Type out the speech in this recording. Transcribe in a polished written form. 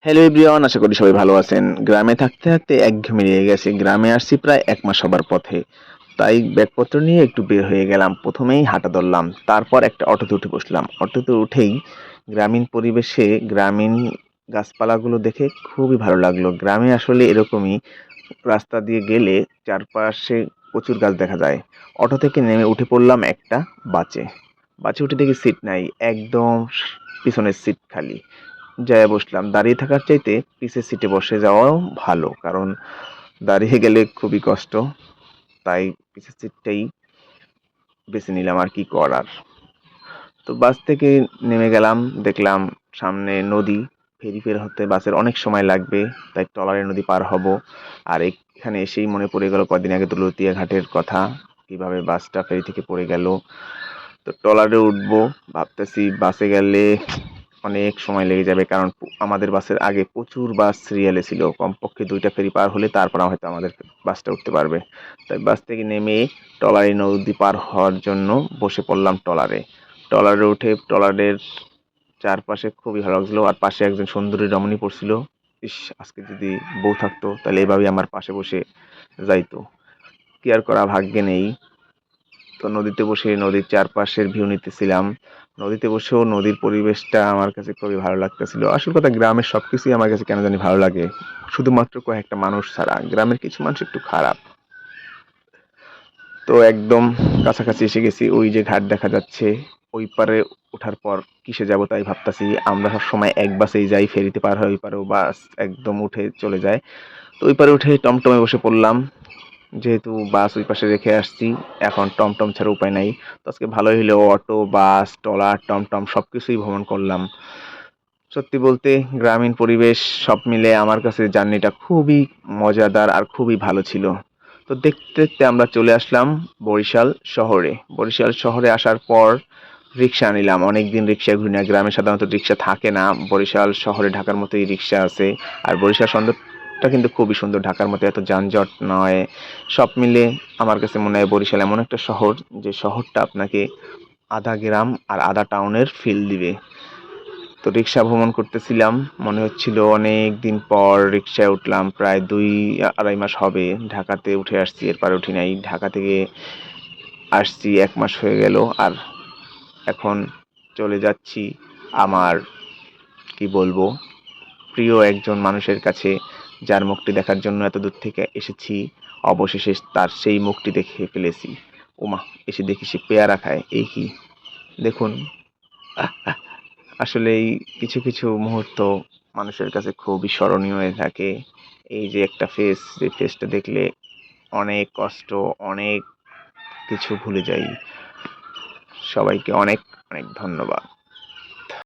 Hello everyone, আশা করি সবাই ভালো আছেন। গ্রামে থাকতে থাকতে একঘেয়েমি লেগে গেছে। গ্রামে আসছি প্রায় ১ মাস হবার পথে। তাই ব্যাগপত্র নিয়ে একটু বের হয়ে গেলাম। প্রথমেই হাঁটা ধরলাম। তারপর একটা অটোতে উঠে বসলাম। অটোতে উঠেই গ্রামীণ পরিবেশে গ্রামীণ গাছপালাগুলো দেখে খুবই ভালো লাগলো। গ্রামে আসলে এরকমই, রাস্তা দিয়ে গেলে চারপাশে প্রচুর গাছ দেখা যায়। অটো থেকে নেমে উঠে পড়লাম একটা বাসে। বাসে উঠে দেখি সিট নাই। একদম পিছনের সিট খালি। যেয়ে বসলাম। দাঁড়িয়ে থাকার চাইতে পিছের সিটে বসে যাওয়াও ভালো। কারণ দাঁড়িয়ে গেলে খুবই কষ্ট। তাই পিছের সিটটাই বেছে নিলাম, আর কি করার। তো বাস থেকে নেমে গেলাম, দেখলাম সামনে নদী। ফেরি পের হতে বাসের অনেক সময় লাগবে, তাই ট্রলারে নদী পার হব। আর এখানে এসেই মনে পড়ে গেল কদিন আগে দৌলতদিয়া ঘাটের কথা, কিভাবে বাসটা ফেরি থেকে পড়ে গেল। তো ট্রলারে উঠবো, ভাবতেছি বাসে গেলে অনেক সময় লেগে যাবে, কারণ আমাদের বাসের আগে প্রচুর বাস সিরিয়ালে ছিল। কমপক্ষে ২টা ফেরি পার হলে তারপর হয়তো আমাদের বাসটা উঠতে পারবে। তাই বাস থেকে নেমে ট্রলারে নদী পার হওয়ার জন্য বসে পড়লাম ট্রলারে। ট্রলারে উঠে ট্রলারের চারপাশে খুবই ভালো লাগছিল, আর পাশে একজন সুন্দরী রমণী পড়ছিল। ইস, আজকে যদি বউ থাকতো তাহলে এভাবেই আমার পাশে বসে যাইতো। কি আর করা, ভাগ্যে নেই। তো নদীতে বসে নদীর চারপাশের ভিউ নিতেছিলাম। নদীতে বসেও নদীর পরিবেশটা আমার কাছে খুবই ভালো লাগতেছিল। আসল কথা, গ্রামের সবকিছুই আমার কাছে কেন জানি ভালো লাগে, শুধুমাত্র কয়েকটা মানুষ ছাড়া। গ্রামের কিছু মানুষ একটু খারাপ। তো একদম কাছাকাছি এসে গেছি, ওই যে ঘাট দেখা যাচ্ছে। ওই পারে ওঠার পর কিসে যাব তাই ভাবতাছি। আমরা সব সময় এক বাসেই যাই, ফেরিতে পার হয় ওই পারেও বাস একদম উঠে চলে যায়। তো ওই পারে উঠে টমটমে বসে পড়লাম। যেহেতু বাস ওই পাশে রেখে আসছি, এখন টমটম ছাড়া উপায় নাই। তো আজকে ভালোই হলো, অটো, বাস, ট্রলার, টমটম সবকিছুই ভ্রমণ করলাম। সত্যি বলতে গ্রামীণ পরিবেশ সব মিলে আমার কাছে জার্নিটা খুবই মজাদার আর খুবই ভালো ছিল। তো দেখতে দেখতে আমরা চলে আসলাম বরিশাল শহরে। বরিশাল শহরে আসার পর রিক্সা নিলাম। অনেকদিন রিক্সায় ঘুরি না, গ্রামে সাধারণত রিক্সা থাকে না। বরিশাল শহরে ঢাকার মতোই রিক্সা আছে। আর বরিশাল সন্দরটা কিন্তু খুবই সুন্দর, ঢাকার মতো এত যানজট নয়। সব মিলে আমার কাছে মনে হয় বরিশাল এমন একটা শহর, যে শহরটা আপনাকে আধা গ্রাম আর আধা টাউনের ফিল দিবে। তো রিক্সা ভ্রমণ করতেছিলাম, মনে হচ্ছিল অনেক দিন পর রিক্সায় উঠলাম। প্রায় ২-২.৫ মাস হবে ঢাকাতে উঠে আসছি, এরপর উঠি নাই। ঢাকা থেকে আসছি ১ মাস হয়ে গেল। আর এখন চলে যাচ্ছি আমার, কি বলবো, প্রিয় একজন মানুষের কাছে, যার মুখটি দেখার জন্য এত দূর থেকে এসেছি। অবশেষে তার সেই মুখটি দেখে ফেলেছি। ওমা, এসে দেখি সে পেয়ারা খায়। এই কি, দেখুন। আসলেই কিছু কিছু মুহূর্ত মানুষের কাছে খুবই স্মরণীয় হয়ে থাকে। এই যে একটা ফেস, যে ফেসটা দেখলে অনেক কষ্ট, অনেক কিছু ভুলে যাই। সবাইকে অনেক অনেক ধন্যবাদ।